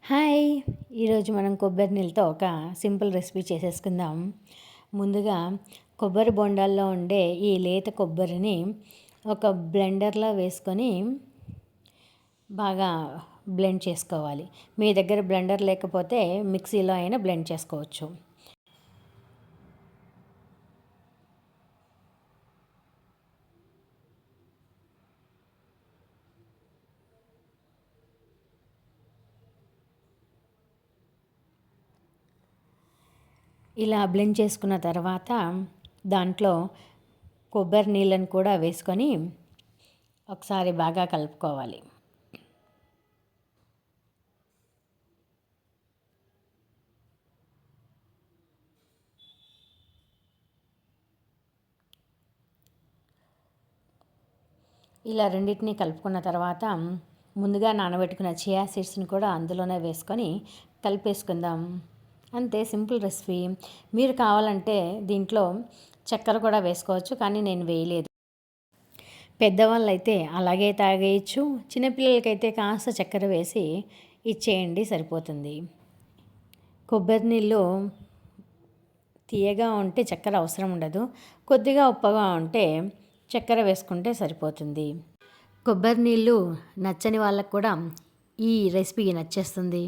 Hi! ఈరోజు మనం కొబ్బరి నీళ్ళతో ఒక సింపుల్ రెసిపీ చేసేసుకుందాం. ముందుగా కొబ్బరి బొండాల్లో ఉండే ఈ లేత కొబ్బరిని ఒక బ్లెండర్లో వేసుకొని బాగా బ్లెండ్ చేసుకోవాలి. మీ దగ్గర బ్లెండర్ లేకపోతే మిక్సీలో అయినా బ్లెండ్ చేసుకోవచ్చు. ఇలా బ్లెండ్ చేసుకున్న తర్వాత దాంట్లో కొబ్బరి నీళ్ళను కూడా వేసుకొని ఒకసారి బాగా కలుపుకోవాలి. ఇలా రెండింటిని కలుపుకున్న తర్వాత ముందుగా నానబెట్టుకున్న చియా సీడ్స్ని కూడా అందులోనే వేసుకొని కలిపేసుకుందాం. అంతే, సింపుల్ రెసిపీ. మీరు కావాలంటే దీంట్లో చక్కెర కూడా వేసుకోవచ్చు, కానీ నేను వేయలేదు. పెద్దవాళ్ళు అయితే అలాగే తాగేయచ్చు, చిన్నపిల్లలకైతే కాస్త చక్కెర వేసి ఇచ్చేయండి, సరిపోతుంది. కొబ్బరి నీళ్ళు తీయగా ఉంటే చక్కెర అవసరం ఉండదు, కొద్దిగా ఉప్పగా ఉంటే చక్కెర వేసుకుంటే సరిపోతుంది. కొబ్బరి నీళ్ళు నచ్చని వాళ్ళకు కూడా ఈ రెసిపీ నచ్చేస్తుంది.